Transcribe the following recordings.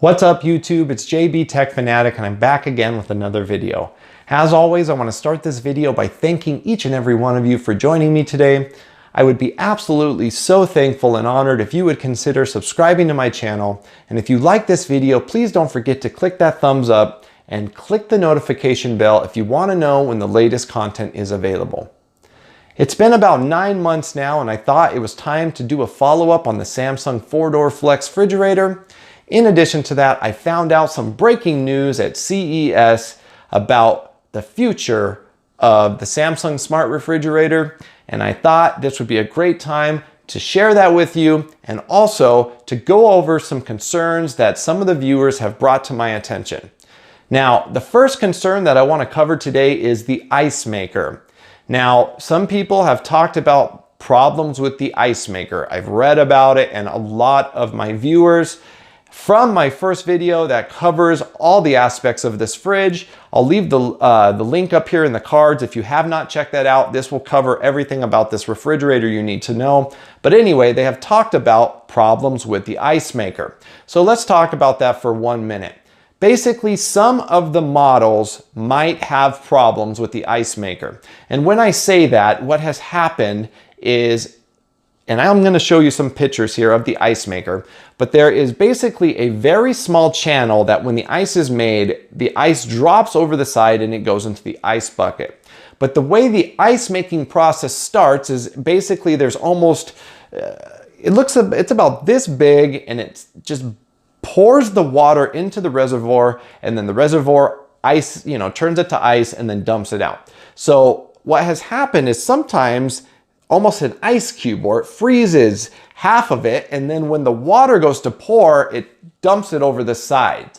What's up YouTube? It's JB Tech Fanatic and I'm back again with another video. As always, I want to start this video by thanking each and every one of you for joining me today. I would be absolutely so thankful and honored if you would consider subscribing to my channel. And if you like this video, please don't forget to click that thumbs up and click the notification bell if you want to know when the latest content is available. It's been about 9 months now and I thought it was time to do a follow-up on the Samsung 4-door Flex refrigerator. In addition to that, I found out some breaking news at CES about the future of the Samsung Smart Refrigerator, and I thought this would be a great time to share that with you and also to go over some concerns that some of the viewers have brought to my attention. Now, the first concern that I want to cover today is the IceMaker. Now, some people have talked about problems with the IceMaker. I've read about it, and a lot of my viewers from my first video that covers all the aspects of this fridge. I'll leave the link up here in the cards. If you have not checked that out, this will cover everything about this refrigerator you need to know. But anyway, they have talked about problems with the IceMaker. So let's talk about that for 1 minute. Basically, some of the models might have problems with the IceMaker. And when I say that, what has happened is, and I'm going to show you some pictures here of the IceMaker, but there is basically a very small channel that when the ice is made, the ice drops over the side and it goes into the ice bucket. But the way the ice making process starts is basically there's almost, it's about this big, and it just pours the water into the reservoir, and then the reservoir ice, turns it to ice and then dumps it out. So what has happened is sometimes almost an ice cube, or it freezes half of it, and then when the water goes to pour, it dumps it over the side.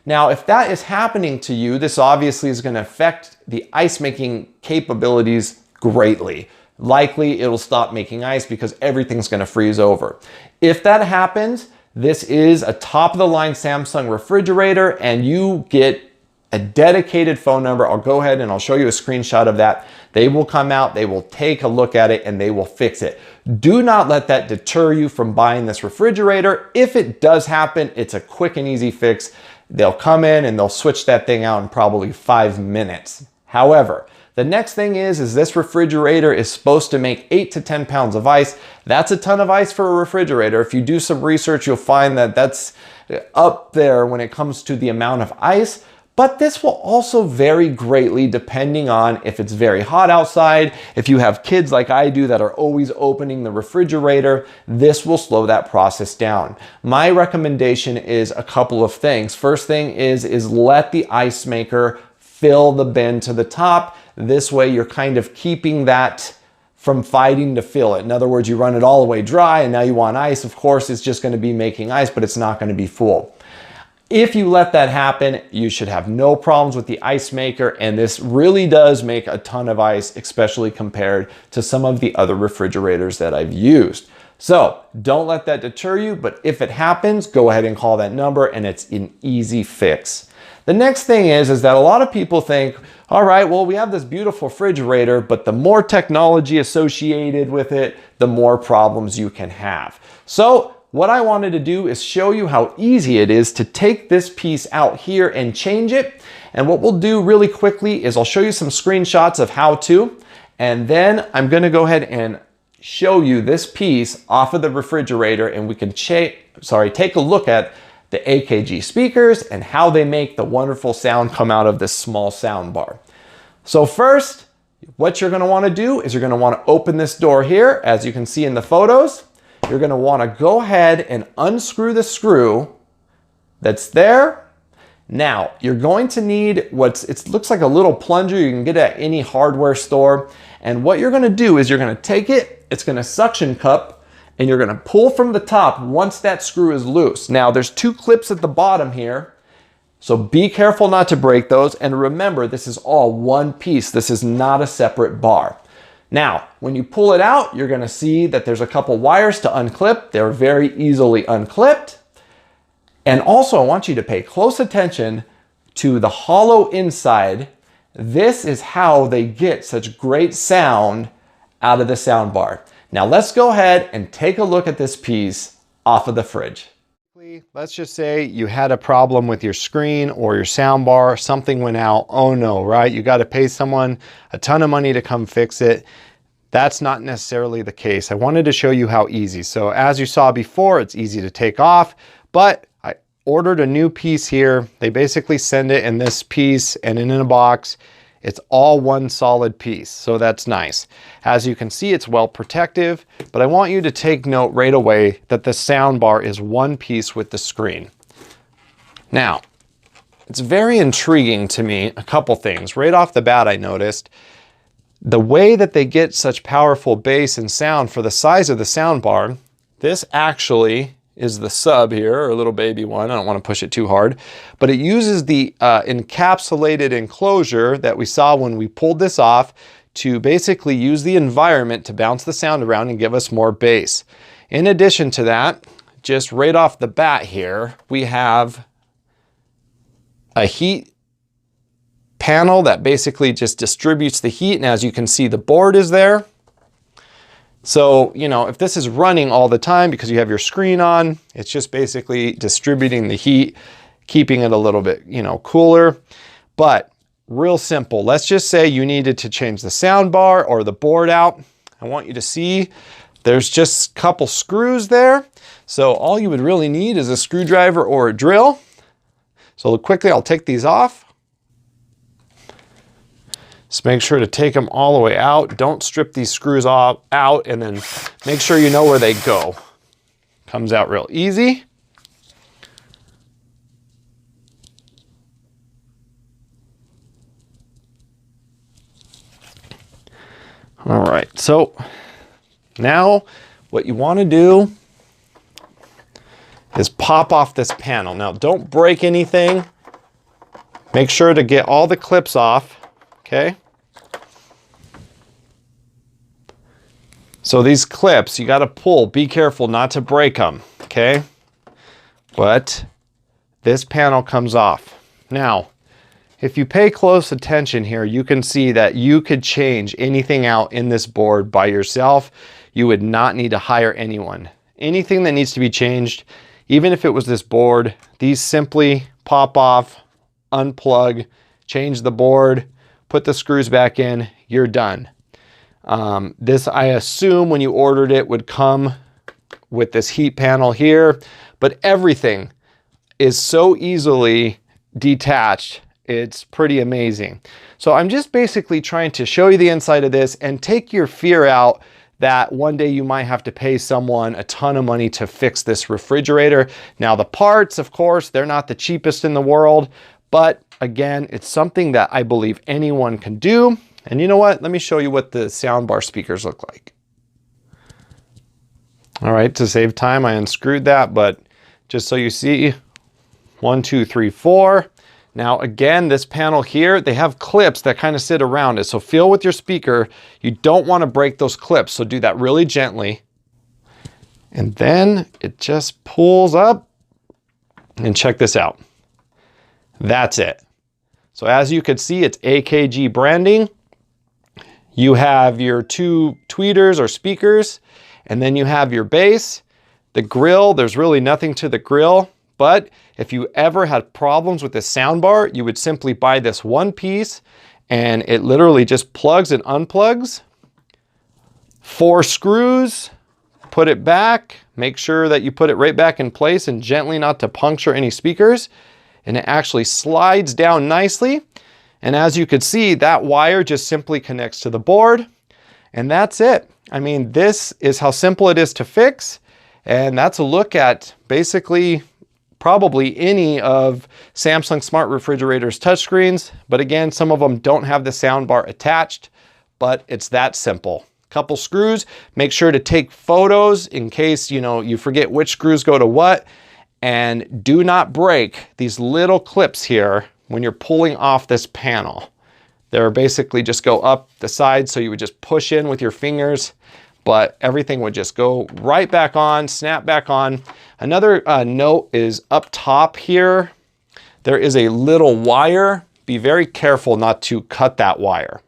Now, if that is happening to you, this obviously is going to affect the ice making capabilities greatly. Likely it'll stop making ice because everything's going to freeze over. If that happens, this is a top of the line Samsung refrigerator and you get a dedicated phone number. I'll go ahead and I'll show you a screenshot of that. They will come out, they will take a look at it, and they will fix it. Do not let that deter you from buying this refrigerator. If it does happen, it's a quick and easy fix. They'll come in and they'll switch that thing out in probably 5 minutes. However, the next thing is this refrigerator is supposed to make 8 to 10 pounds of ice. That's a ton of ice for a refrigerator. If you do some research, you'll find that that's up there when it comes to the amount of ice. But this will also vary greatly depending on if it's very hot outside. If you have kids like I do that are always opening the refrigerator, this will slow that process down. My recommendation is a couple of things. First thing is let the IceMaker fill the bin to the top. This way you're kind of keeping that from fighting to fill it. In other words, you run it all the way dry and now you want ice. Of course, it's just going to be making ice, but it's not going to be full. If you let that happen, you should have no problems with the IceMaker, and this really does make a ton of ice, especially compared to some of the other refrigerators that I've used. So don't let that deter you, but if it happens, go ahead and call that number and it's an easy fix. The next thing is that a lot of people think, all right, well, we have this beautiful refrigerator, but the more technology associated with it, the more problems you can have. So what I wanted to do is show you how easy it is to take this piece out here and change it. And what we'll do really quickly is I'll show you some screenshots of how to, and then I'm going to go ahead and show you this piece off of the refrigerator, and we can take a look at the AKG speakers and how they make the wonderful sound come out of this small sound bar. So first, what you're going to want to do is you're going to want to open this door here, as you can see in the photos. You're going to want to go ahead and unscrew the screw that's there. Now, you're going to need it looks like a little plunger you can get at any hardware store. And what you're going to do is you're going to take it, it's going to suction cup, and you're going to pull from the top once that screw is loose. Now, there's 2 clips at the bottom here, so be careful not to break those. And remember, this is all one piece. This is not a separate bar. Now, when you pull it out, you're going to see that there's a couple wires to unclip. They're very easily unclipped. And also, I want you to pay close attention to the hollow inside. This is how they get such great sound out of the sound bar. Now, let's go ahead and take a look at this piece off of the fridge. Let's just say you had a problem with your screen or your sound bar, something went out. Oh no, right? You got to pay someone a ton of money to come fix it. That's not necessarily the case. I wanted to show you how easy. So as you saw before, it's easy to take off, but I ordered a new piece here. They basically send it in this piece and in a box. It's all one solid piece, so that's nice. As you can see, it's well protective, but I want you to take note right away that the sound bar is one piece with the screen. Now, it's very intriguing to me, a couple things. Right off the bat, I noticed the way that they get such powerful bass and sound for the size of the sound bar. This actually is the sub here, or little baby one. I don't want to push it too hard, but it uses the encapsulated enclosure that we saw when we pulled this off to basically use the environment to bounce the sound around and give us more bass. In addition to that, just right off the bat here, we have a heat panel that basically just distributes the heat. And as you can see, the board is there. So, you know, if this is running all the time because you have your screen on, it's just basically distributing the heat, keeping it a little bit, you know, cooler. But real simple. Let's just say you needed to change the sound bar or the board out. I want you to see there's just a couple screws there. So all you would really need is a screwdriver or a drill. So quickly, I'll take these off. Just make sure to take them all the way out. Don't strip these screws off out, and then make sure you know where they go. Comes out real easy. All right, so now what you want to do is pop off this panel. Now don't break anything. Make sure to get all the clips off, okay? So these clips, you got to pull, be careful not to break them, okay? But this panel comes off. Now, if you pay close attention here, you can see that you could change anything out in this board by yourself. You would not need to hire anyone. Anything that needs to be changed, even if it was this board, these simply pop off, unplug, change the board, put the screws back in, you're done. This, I assume when you ordered it, would come with this heat panel here, but everything is so easily detached. It's pretty amazing. So I'm just basically trying to show you the inside of this and take your fear out that one day you might have to pay someone a ton of money to fix this refrigerator. Now the parts, of course, they're not the cheapest in the world, but again, it's something that I believe anyone can do. And you know what? Let me show you what the soundbar speakers look like. All right, to save time, I unscrewed that, but just so you see, 1, 2, 3, 4. Now again, this panel here, they have clips that kind of sit around it. So feel with your speaker, you don't want to break those clips. So do that really gently. And then it just pulls up, and check this out. That's it. So as you can see, it's AKG branding. You have your 2 tweeters or speakers, and then you have your bass. The grill, there's really nothing to the grill, but if you ever had problems with the soundbar, you would simply buy this one piece, and it literally just plugs and unplugs. 4 screws, put it back, make sure that you put it right back in place and gently not to puncture any speakers, and it actually slides down nicely. And as you could see, that wire just simply connects to the board, and that's it. I mean, this is how simple it is to fix, and that's a look at basically probably any of Samsung smart refrigerators touchscreens. But again, some of them don't have the sound bar attached, but it's that simple. Couple screws, make sure to take photos in case, you know, you forget which screws go to what, and do not break these little clips here when you're pulling off this panel. They're basically just go up the side, so you would just push in with your fingers, but everything would just go right back on, snap back on. Another note is up top here, there is a little wire. Be very careful not to cut that wire.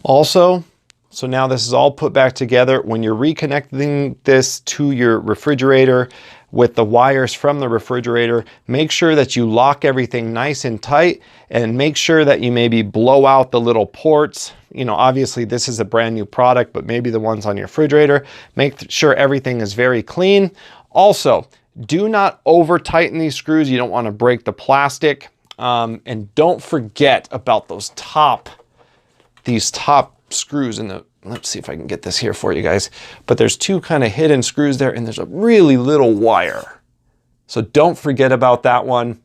Also, So now this is all put back together. When you're reconnecting this to your refrigerator with the wires from the refrigerator, make sure that you lock everything nice and tight, and make sure that you maybe blow out the little ports. You know, obviously this is a brand new product, but maybe the ones on your refrigerator. Make sure everything is very clean. Also, do not over tighten these screws. You don't want to break the plastic. And don't forget about these top screws in the, let's see if I can get this here for you guys, but there's two kind of hidden screws there, and there's a really little wire. So don't forget about that one.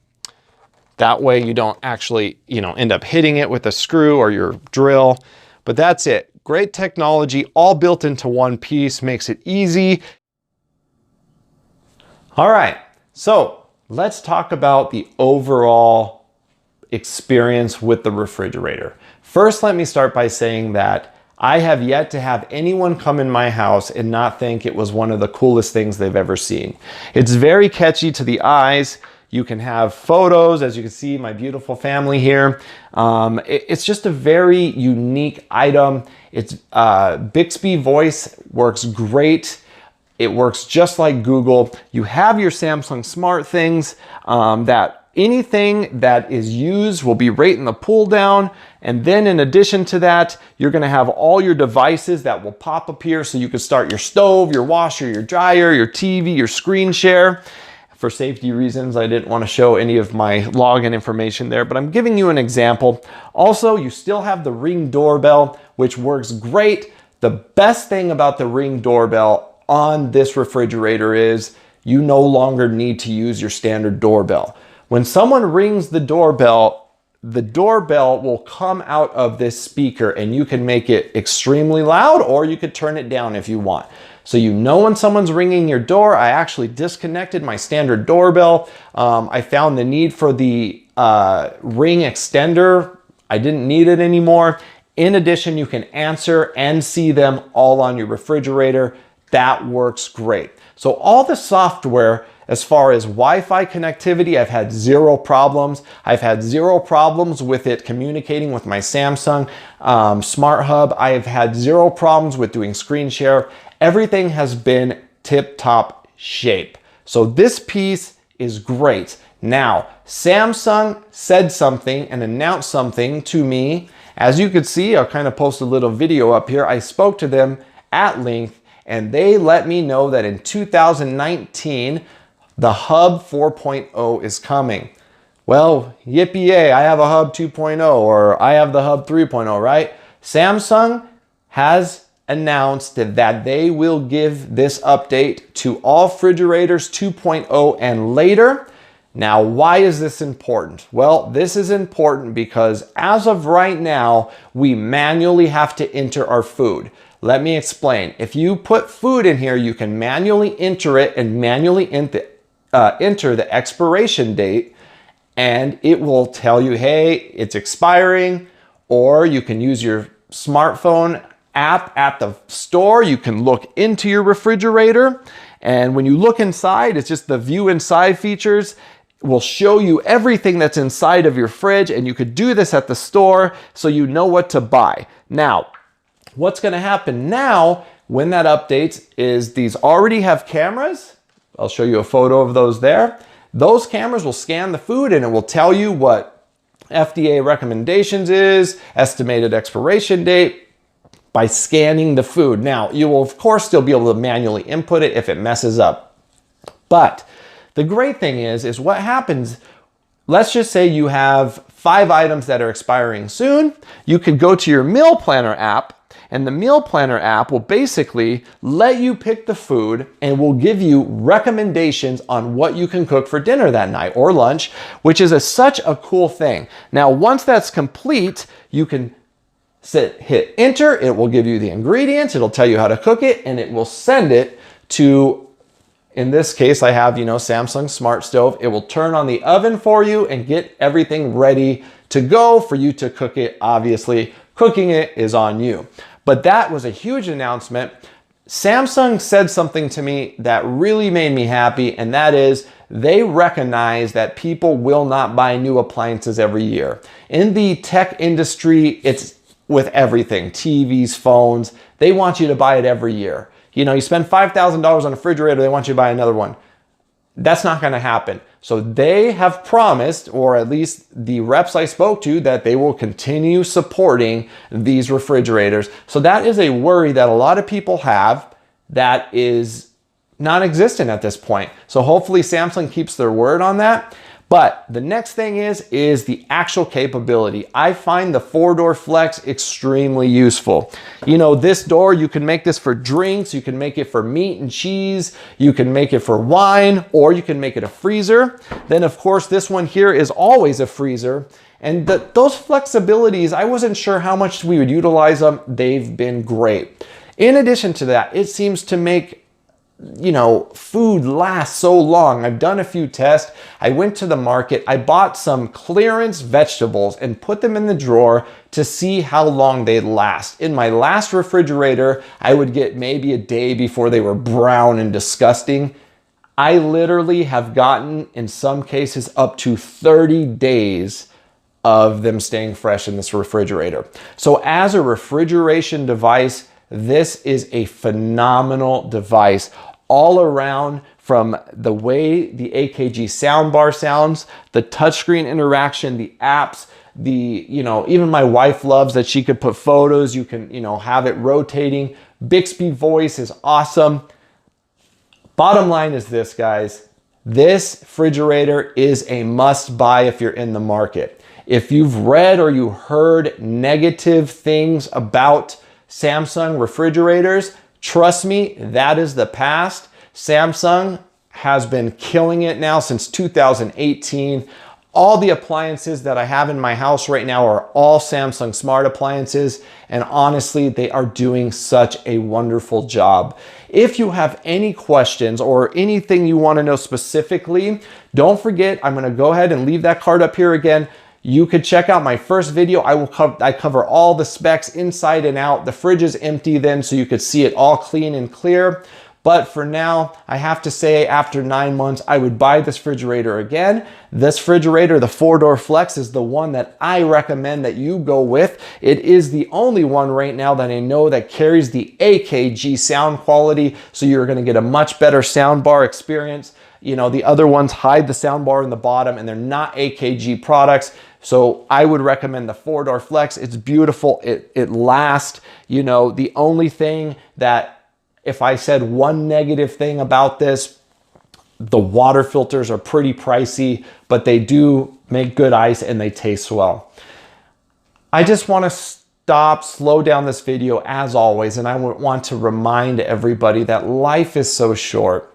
That way you don't actually, you know, end up hitting it with a screw or your drill. But that's it. Great technology, all built into one piece, makes it easy. All right, so let's talk about the overall experience with the refrigerator. First, let me start by saying that I have yet to have anyone come in my house and not think it was one of the coolest things they've ever seen. It's very catchy to the eyes. You can have photos, as you can see, my beautiful family here. It's just a very unique item. It's Bixby voice works great. It works just like Google. You have your Samsung Smart things that anything that is used will be right in the pull down. And then in addition to that, you're gonna have all your devices that will pop up here, so you can start your stove, your washer, your dryer, your TV, your screen share. For safety reasons, I didn't want to show any of my login information there, but I'm giving you an example. Also, you still have the Ring doorbell, which works great. The best thing about the Ring doorbell on this refrigerator is you no longer need to use your standard doorbell. When someone rings the doorbell will come out of this speaker, and you can make it extremely loud, or you could turn it down if you want. So you know when someone's ringing your door. I actually disconnected my standard doorbell. I found the need for the Ring extender. I didn't need it anymore. In addition, you can answer and see them all on your refrigerator. That works great. So all the software, as far as Wi-Fi connectivity, I've had zero problems. I've had zero problems with it communicating with my Samsung Smarthub. I have had zero problems with doing screen share. Everything has been tip-top shape. So this piece is great. Now, Samsung said something and announced something to me. As you could see, I'll kind of post a little video up here. I spoke to them at length, and they let me know that in 2019, the Hub 4.0 is coming. Well, yippee-yay, I have a Hub 2.0, or I have the Hub 3.0, right? Samsung has announced that they will give this update to all refrigerators 2.0 and later. Now, why is this important? Well, this is important because as of right now, we manually have to enter our food. Let me explain. If you put food in here, you can manually enter it and manually enter the expiration date, and it will tell you, hey, it's expiring. Or you can use your smartphone app at the store. You can look into your refrigerator, and when you look inside, it's just the view inside features will show you everything that's inside of your fridge, and you could do this at the store so you know what to buy. Now, what's going to happen now when that updates is these already have cameras. I'll show you a photo of those there. Those cameras will scan the food, and it will tell you what FDA recommendations is, estimated expiration date, by scanning the food. Now, you will of course still be able to manually input it if it messes up. But the great thing is what happens, let's just say you have 5 items that are expiring soon. You could go to your meal planner app, and the meal planner app will basically let you pick the food and will give you recommendations on what you can cook for dinner that night or lunch, which is such a cool thing. Now, once that's complete, you can hit enter. It will give you the ingredients. It'll tell you how to cook it, and it will send it to, in this case, I have, Samsung Smart Stove. It will turn on the oven for you and get everything ready to go for you to cook it. Obviously, cooking it is on you. But that was a huge announcement. Samsung said something to me that really made me happy, and that is they recognize that people will not buy new appliances every year. In the tech industry, it's with everything, TVs, phones. They want you to buy it every year. You know, you spend $5,000 on a refrigerator, they want you to buy another one. That's not going to happen. So they have promised, or at least the reps I spoke to, that they will continue supporting these refrigerators. So that is a worry that a lot of people have that is non-existent at this point. So hopefully Samsung keeps their word on that. But the next thing is the actual capability. I find the 4-door flex extremely useful. You know, this door, you can make this for drinks, you can make it for meat and cheese, you can make it for wine, or you can make it a freezer. Then of course, this one here is always a freezer. And those flexibilities, I wasn't sure how much we would utilize them. They've been great. In addition to that, it seems to make, you know, food lasts so long. I've done a few tests. I went to the market, I bought some clearance vegetables and put them in the drawer to see how long they'd last. In my last refrigerator, I would get maybe a day before they were brown and disgusting. I literally have gotten, in some cases, up to 30 days of them staying fresh in this refrigerator. So as a refrigeration device, this is a phenomenal device all around, from the way the AKG soundbar sounds, the touchscreen interaction, the apps, you know, even my wife loves that she could put photos, you can, you know, have it rotating. Bixby voice is awesome. Bottom line is this, guys, this refrigerator is a must buy if you're in the market. If you've read or you heard negative things about Samsung refrigerators, trust me, that is the past. Samsung has been killing it now since 2018. All the appliances that I have in my house right now are all Samsung smart appliances, and honestly, they are doing such a wonderful job. If you have any questions or anything you want to know specifically, don't forget, I'm going to go ahead and leave that card up here again. You could check out my first video. I cover all the specs inside and out. The fridge is empty then, so you could see it all clean and clear. But for now, I have to say, after 9 months, I would buy this refrigerator again. This refrigerator, the 4-door flex, is the one that I recommend that you go with. It is the only one right now that I know that carries the AKG sound quality, so you're gonna get a much better soundbar experience. You know, the other ones hide the soundbar in the bottom and they're not AKG products. So I would recommend the 4-door flex. It's beautiful, it lasts. You know, the only thing that, if I said one negative thing about this, the water filters are pretty pricey, but they do make good ice and they taste well. I just want to slow down this video as always, and I want to remind everybody that life is so short.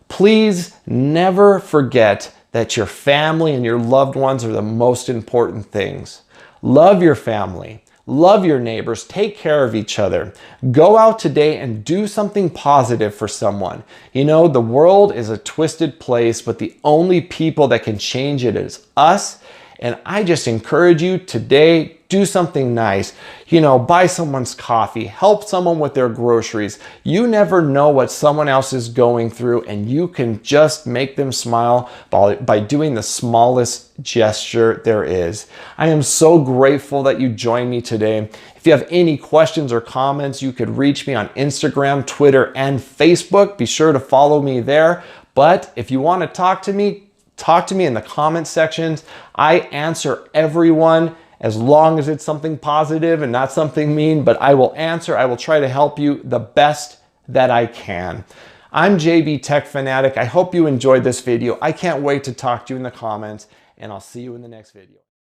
Please never forget that your family and your loved ones are the most important things. Love your family. Love your neighbors, take care of each other. Go out today and do something positive for someone. You know, the world is a twisted place, but the only people that can change it is us. And I just encourage you today, do something nice. You know, buy someone's coffee, help someone with their groceries. You never know what someone else is going through, and you can just make them smile by doing the smallest gesture there is. I am so grateful that you joined me today. If you have any questions or comments, you could reach me on Instagram, Twitter, and Facebook. Be sure to follow me there. But if you want to talk to me in the comment sections. I answer everyone, as long as it's something positive and not something mean, but I will answer. I will try to help you the best that I can. I'm JB Tech Fanatic. I hope you enjoyed this video. I can't wait to talk to you in the comments, and I'll see you in the next video.